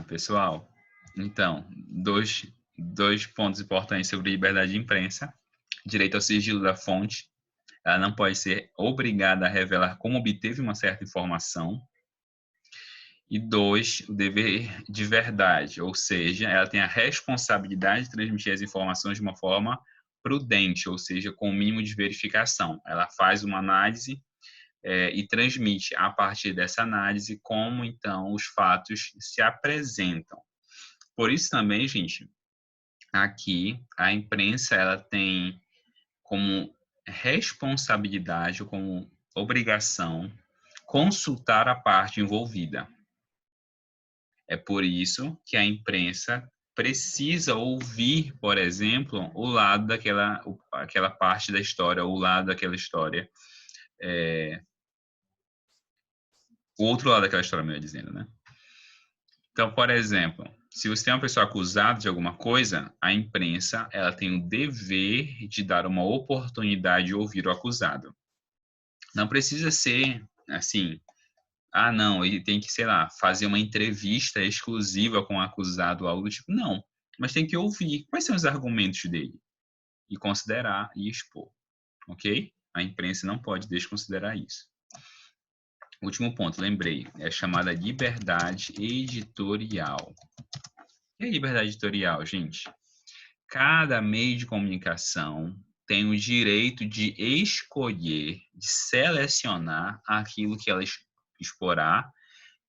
Pessoal, então, dois pontos importantes sobre liberdade de imprensa. Direito ao sigilo da fonte. Ela não pode ser obrigada a revelar como obteve uma certa informação. E dois, o dever de verdade, ou seja, ela tem a responsabilidade de transmitir as informações de uma forma prudente, ou seja, com o mínimo de verificação. Ela faz uma análise e transmite a partir dessa análise como então os fatos se apresentam. Por isso também, gente, aqui a imprensa ela tem como responsabilidade ou como obrigação consultar a parte envolvida. É por isso que a imprensa precisa ouvir, por exemplo, o lado aquela parte da história, o lado daquela história, o outro lado daquela história, melhor dizendo, né? Então, por exemplo, se você tem uma pessoa acusada de alguma coisa, a imprensa ela tem o dever de dar uma oportunidade de ouvir o acusado. Não precisa ser assim, não, ele tem que, sei lá, fazer uma entrevista exclusiva com o acusado, algo do tipo. Não, mas tem que ouvir quais são os argumentos dele e considerar e expor, ok? A imprensa não pode desconsiderar isso. Último ponto, lembrei, é chamada liberdade editorial. O que é liberdade editorial, gente? Cada meio de comunicação tem o direito de escolher, de selecionar aquilo que ela exporá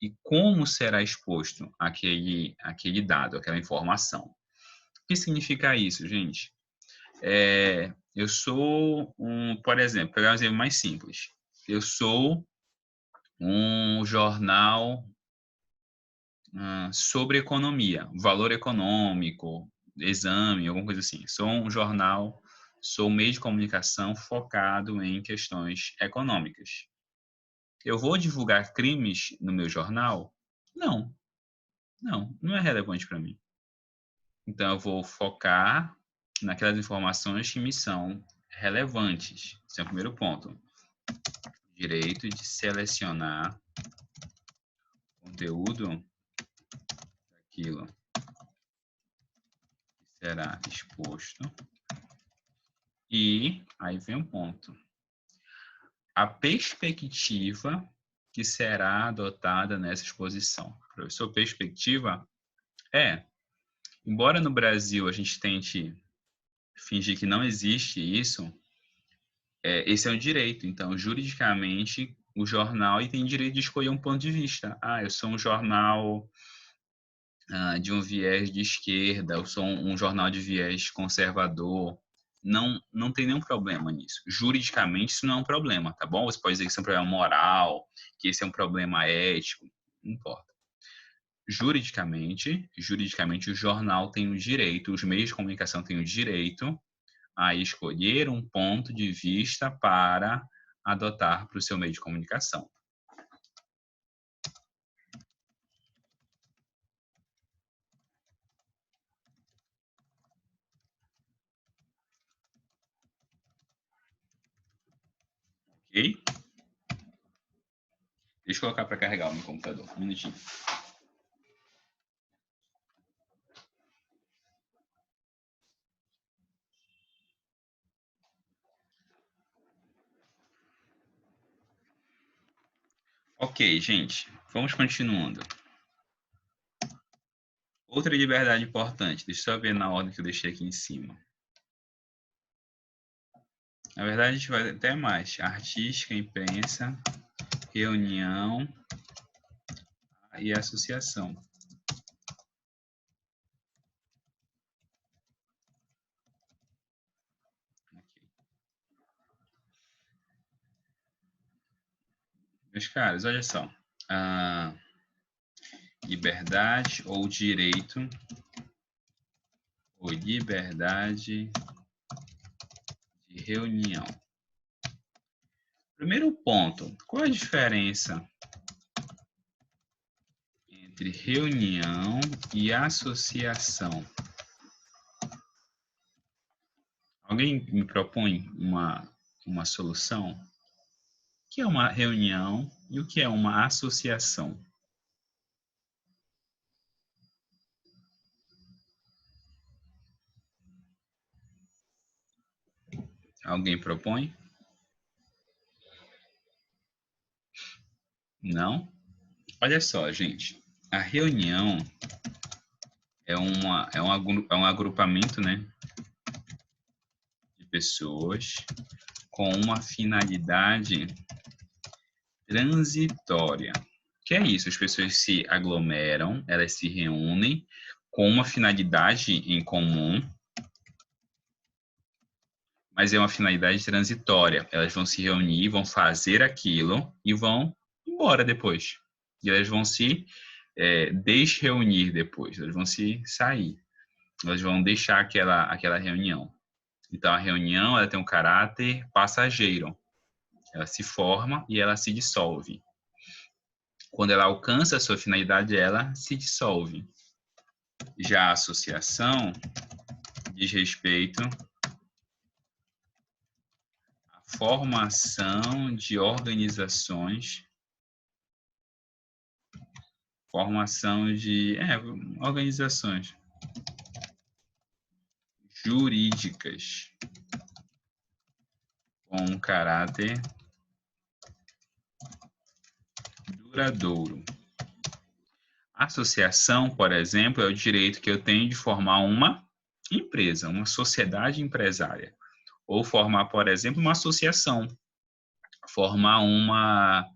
e como será exposto aquele dado, aquela informação. O que significa isso, gente? Eu sou por exemplo, pegar um exemplo mais simples. Eu sou um jornal sobre economia, valor econômico, exame, alguma coisa assim. Sou um jornal, sou um meio de comunicação focado em questões econômicas. Eu vou divulgar crimes no meu jornal? Não, não é relevante para mim. Então, eu vou focar naquelas informações que me são relevantes. Esse é o primeiro ponto. Direito de selecionar conteúdo daquilo que será exposto. E aí vem um ponto. A perspectiva que será adotada nessa exposição. Professor, perspectiva embora no Brasil a gente tente fingir que não existe isso, esse é um direito. Então, juridicamente, o jornal tem direito de escolher um ponto de vista. Eu sou um jornal de um viés de esquerda, eu sou um jornal de viés conservador. Não tem nenhum problema nisso. Juridicamente, isso não é um problema, tá bom? Você pode dizer que isso é um problema moral, que esse é um problema ético, não importa. Juridicamente, o jornal tem o direito, os meios de comunicação têm o direito a escolher um ponto de vista para adotar para o seu meio de comunicação. Ok? Deixa eu colocar para carregar o meu computador. Um minutinho. Ok, gente. Vamos continuando. Outra liberdade importante. Deixa eu só ver na ordem que eu deixei aqui em cima. Na verdade, a gente vai até mais. Artística, imprensa, reunião e associação. Meus caros, olha só. Liberdade ou direito ou liberdade de reunião. Primeiro ponto, qual a diferença entre reunião e associação? Alguém me propõe uma solução? O que é uma reunião e o que é uma associação? Alguém propõe? Não? Olha só, gente. A reunião é um agrupamento, né, de pessoas com uma finalidade transitória. Que é isso? As pessoas se aglomeram, elas se reúnem com uma finalidade em comum, mas é uma finalidade transitória. Elas vão se reunir, vão fazer aquilo e vão embora depois. E elas vão se desreunir depois, elas vão se sair. Elas vão deixar aquela reunião. Então, a reunião ela tem um caráter passageiro. Ela se forma e ela se dissolve. Quando ela alcança a sua finalidade, ela se dissolve. Já a associação diz respeito à formação de organizações, organizações jurídicas com um caráter duradouro. Associação, por exemplo, é o direito que eu tenho de formar uma empresa, uma sociedade empresária. Ou formar, por exemplo, uma associação. Formar uma...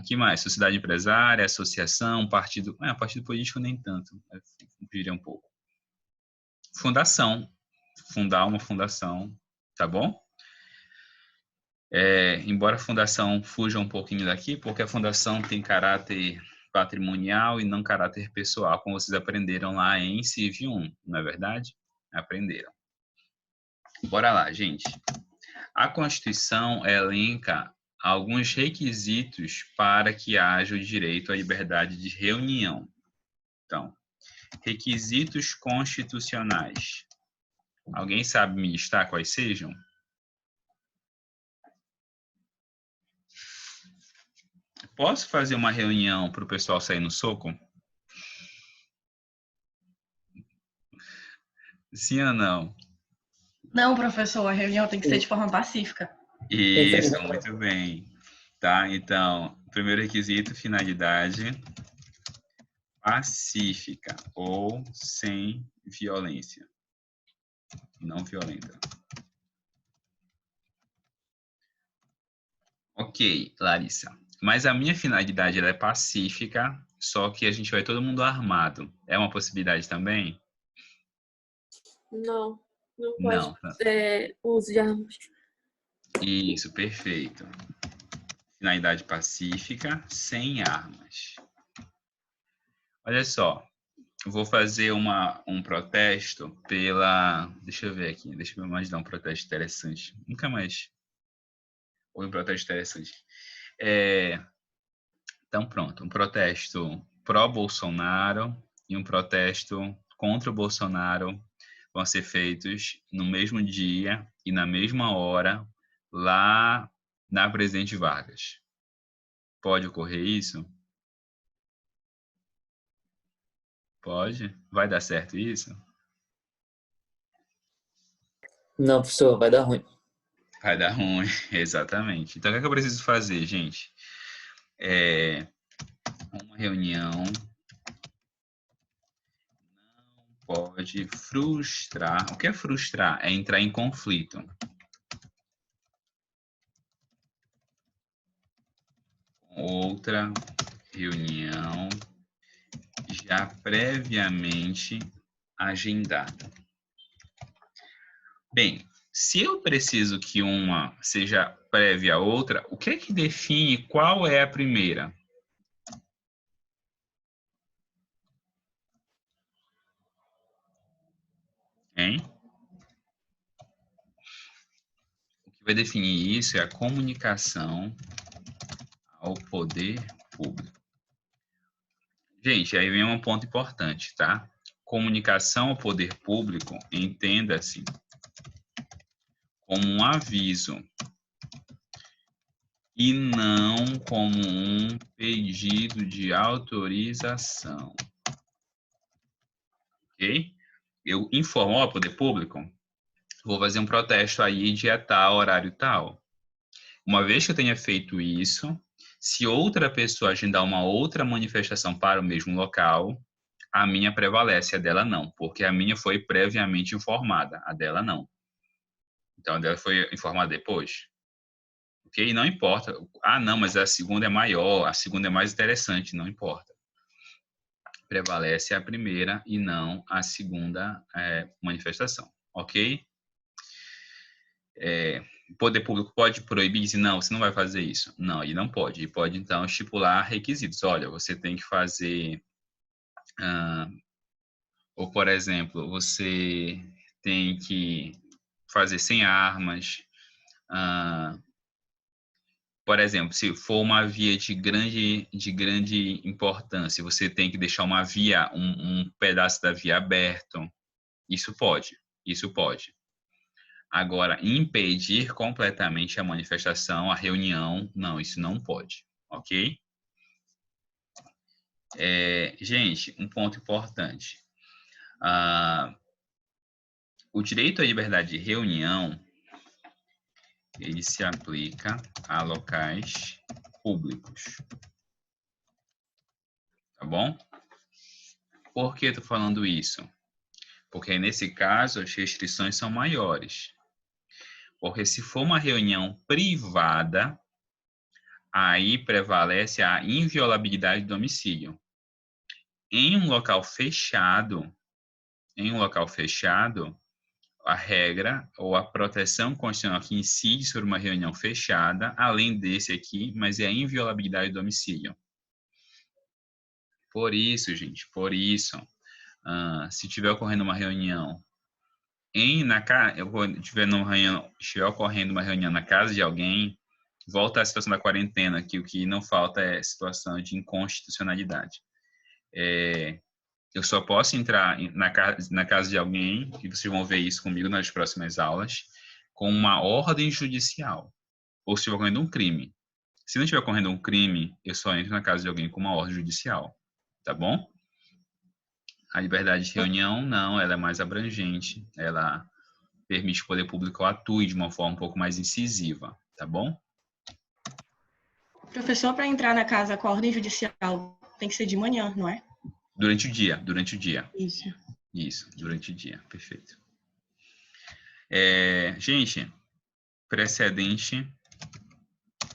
que mais? Sociedade empresária, associação, partido... partido político nem tanto. Diria um pouco. Fundação. Fundar uma fundação, tá bom? Embora a fundação fuja um pouquinho daqui, porque a fundação tem caráter patrimonial e não caráter pessoal, como vocês aprenderam lá em Civ 1, não é verdade? Aprenderam. Bora lá, gente. A Constituição elenca alguns requisitos para que haja o direito à liberdade de reunião. Então, requisitos constitucionais. Alguém sabe me listar quais sejam? Posso fazer uma reunião para o pessoal sair no soco? Sim ou não? Não, professor, a reunião tem que ser de forma pacífica. Isso, muito bem. Tá, então, primeiro requisito, finalidade pacífica ou sem violência. Não violenta. Ok, Larissa. Mas a minha finalidade ela é pacífica, só que a gente vai todo mundo armado. É uma possibilidade também? Não, não pode Não. Tá. uso de armas. Isso, perfeito. Finalidade pacífica, sem armas. Olha só, eu vou fazer um protesto pela... Deixa eu ver aqui, deixa eu imaginar um protesto interessante. Nunca mais houve um protesto interessante. Então, pronto, um protesto pró-Bolsonaro e um protesto contra o Bolsonaro vão ser feitos no mesmo dia e na mesma hora lá na Presidente Vargas. Pode ocorrer isso? Pode? Vai dar certo isso? Não, professor, vai dar ruim. Vai dar ruim, exatamente. Então, o que é que eu preciso fazer, gente? Uma reunião não pode frustrar. O que é frustrar? É entrar em conflito. Outra reunião já previamente agendada. Bem, se eu preciso que uma seja prévia à outra, o que é que define qual é a primeira? Hein? O que vai definir isso é a comunicação ao poder público. Gente, aí vem um ponto importante, tá? Comunicação ao poder público, entenda-se como um aviso e não como um pedido de autorização. Ok? Eu informo ao poder público, vou fazer um protesto aí dia tal, horário tal. Uma vez que eu tenha feito isso, se outra pessoa agendar uma outra manifestação para o mesmo local, a minha prevalece, a dela não, porque a minha foi previamente informada, a dela não. Então, a dela foi informada depois. Ok? Não importa. Ah, não, mas a segunda é maior, a segunda é mais interessante, não importa. Prevalece a primeira e não a segunda manifestação. Ok? O poder público pode proibir? Dizer, não, você não vai fazer isso. Não, ele não pode. Ele pode, então, estipular requisitos. Olha, você tem que fazer... ou, por exemplo, você tem que fazer sem armas. Por exemplo, se for uma via de grande importância, você tem que deixar uma via, um pedaço da via aberto. Isso pode. Isso pode. Agora, impedir completamente a manifestação, a reunião, não, isso não pode, ok? Gente, um ponto importante. O direito à liberdade de reunião, ele se aplica a locais públicos. Tá bom? Por que eu tô falando isso? Porque nesse caso as restrições são maiores. Porque se for uma reunião privada, aí prevalece a inviolabilidade do domicílio. Em um local fechado, a regra ou a proteção constitucional que incide sobre uma reunião fechada, além desse aqui, mas é a inviolabilidade do domicílio. Por isso, gente, se estiver ocorrendo uma reunião estiver ocorrendo uma reunião na casa de alguém, volta à situação da quarentena, que o que não falta é situação de inconstitucionalidade. Eu só posso entrar na casa de alguém, e vocês vão ver isso comigo nas próximas aulas, com uma ordem judicial, ou se estiver ocorrendo um crime. Se não estiver ocorrendo um crime, eu só entro na casa de alguém com uma ordem judicial, tá bom? A liberdade de reunião, não, ela é mais abrangente, ela permite que o poder público atue de uma forma um pouco mais incisiva, tá bom? Professor, para entrar na casa com a ordem judicial, tem que ser de manhã, não é? Durante o dia. Isso, durante o dia, perfeito. Gente, precedente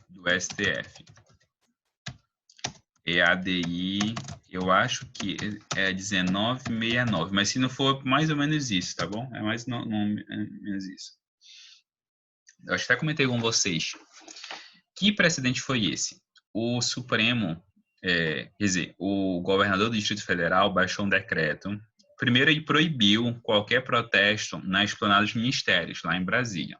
do STF. EADI, eu acho que é 1969, mas se não for, mais ou menos isso, tá bom? É mais ou menos isso. Eu acho que até comentei com vocês. Que precedente foi esse? O Supremo, quer dizer, o governador do Distrito Federal baixou um decreto. Primeiro, ele proibiu qualquer protesto na esplanada dos ministérios, lá em Brasília.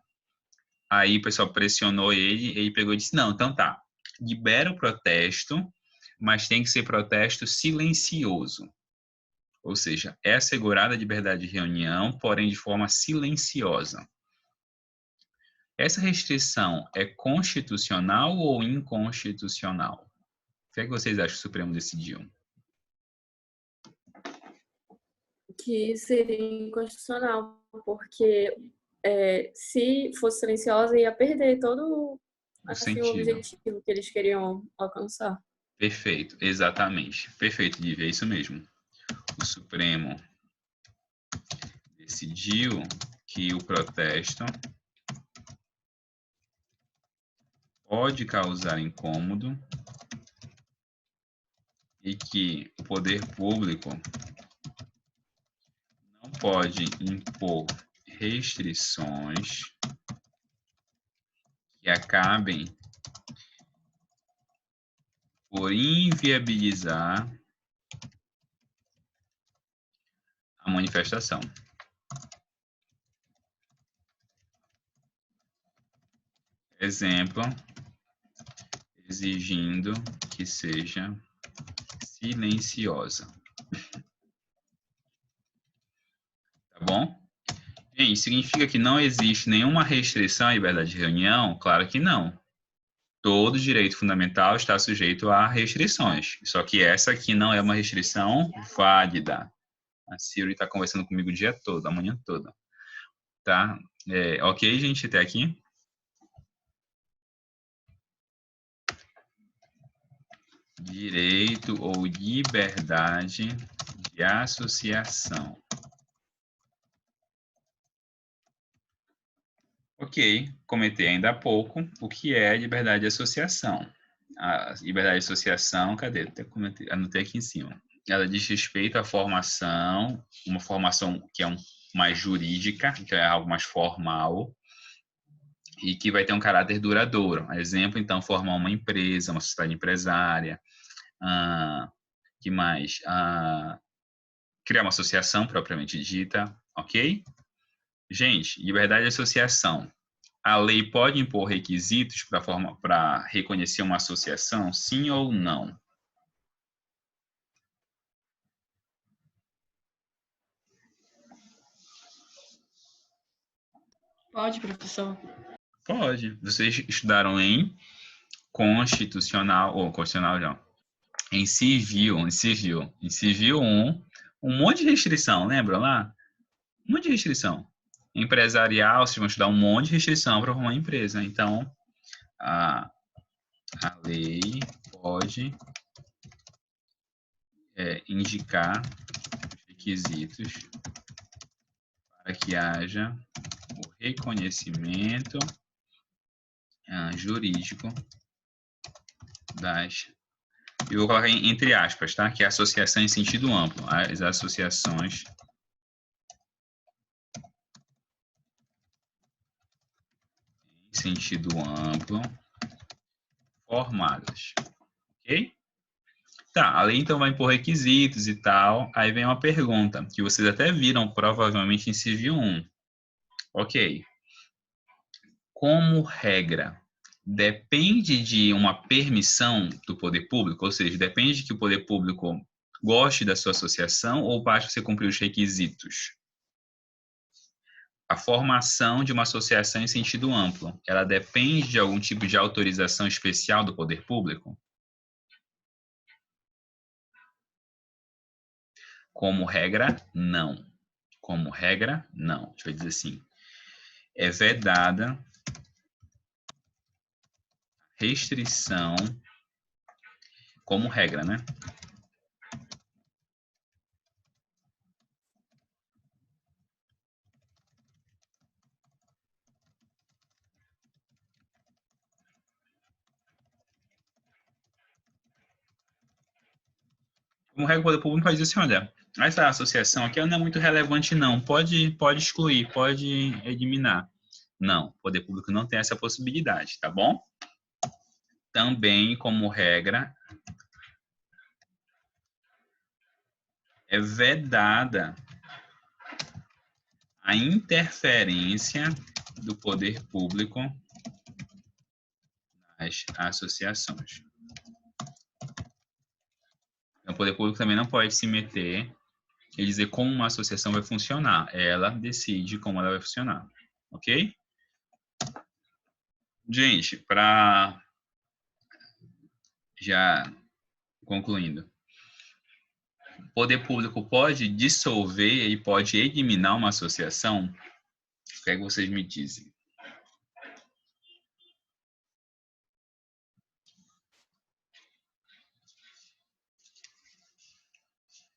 Aí o pessoal pressionou ele pegou e disse, não, então tá, libera o protesto, mas tem que ser protesto silencioso. Ou seja, é assegurada a liberdade de reunião, porém de forma silenciosa. Essa restrição é constitucional ou inconstitucional? O que é que vocês acham que o Supremo decidiu? Que seria inconstitucional, porque se fosse silenciosa ia perder todo assim, o objetivo que eles queriam alcançar. Perfeito, exatamente. Perfeito, Lívia, é isso mesmo. O Supremo decidiu que o protesto pode causar incômodo e que o poder público não pode impor restrições que acabem por inviabilizar a manifestação. Exemplo, exigindo que seja silenciosa. Tá bom? Gente, significa que não existe nenhuma restrição à liberdade de reunião? Claro que não. Todo direito fundamental está sujeito a restrições. Só que essa aqui não é uma restrição válida. A Siri está conversando comigo o dia todo, a manhã toda. Tá? Ok, gente, até aqui? Direito ou liberdade de associação. Ok, comentei ainda há pouco o que é liberdade de associação. A liberdade de associação, cadê? Até comentei, anotei aqui em cima. Ela diz respeito à formação, uma formação que é mais jurídica, que é algo mais formal, e que vai ter um caráter duradouro. Exemplo, então, formar uma empresa, uma sociedade empresária, que mais? Criar uma associação propriamente dita, ok? Gente, liberdade de associação. A lei pode impor requisitos para reconhecer uma associação, sim ou não? Pode, professor. Pode. Vocês estudaram em constitucional, ou constitucional não, em civil 1, um monte de restrição, lembra lá? Um monte de restrição. Empresarial, vocês vão estudar um monte de restrição para formar uma empresa. Então, a lei pode indicar requisitos para que haja o reconhecimento jurídico das... Eu vou colocar entre aspas, tá? Que é associação em sentido amplo. As associações em sentido amplo formadas. Ok? Tá, a lei então vai impor requisitos e tal. Aí vem uma pergunta, que vocês até viram provavelmente em Civil 1. Ok. Como regra, depende de uma permissão do poder público, ou seja, depende que o poder público goste da sua associação ou basta você cumprir os requisitos? A formação de uma associação em sentido amplo, ela depende de algum tipo de autorização especial do poder público? Como regra, não. Como regra, não. Deixa eu dizer assim. É vedada restrição, como regra, né? Como regra, o poder público pode dizer assim, olha, essa associação aqui não é muito relevante, não. Pode excluir, pode eliminar. Não, o poder público não tem essa possibilidade, tá bom? Também, como regra, é vedada a interferência do poder público nas associações. Então, o poder público também não pode se meter e dizer como uma associação vai funcionar. Ela decide como ela vai funcionar, ok? Gente, para já concluindo, o poder público pode dissolver e pode eliminar uma associação? O que é que vocês me dizem?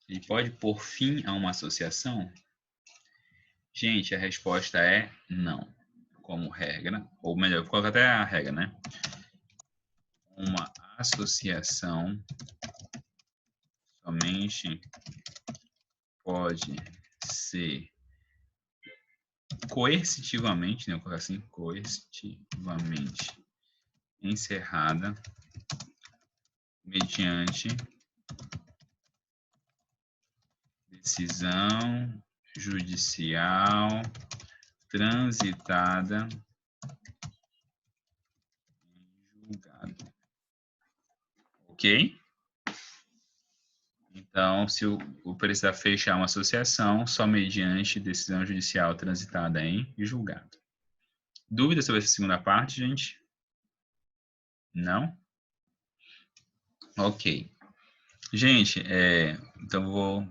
Ele pode pôr fim a uma associação? Gente, a resposta é não. Como regra, ou melhor, vou colocar até a regra, né? Uma associação somente pode ser coercitivamente, né? Vou colocar assim, coercitivamente encerrada mediante decisão judicial transitada em julgado. Ok? Então, se o precisar fechar uma associação, só mediante decisão judicial transitada em julgado. Dúvida sobre essa segunda parte, gente? Não? Ok. Gente, então vou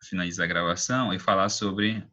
finalizar a gravação e falar sobre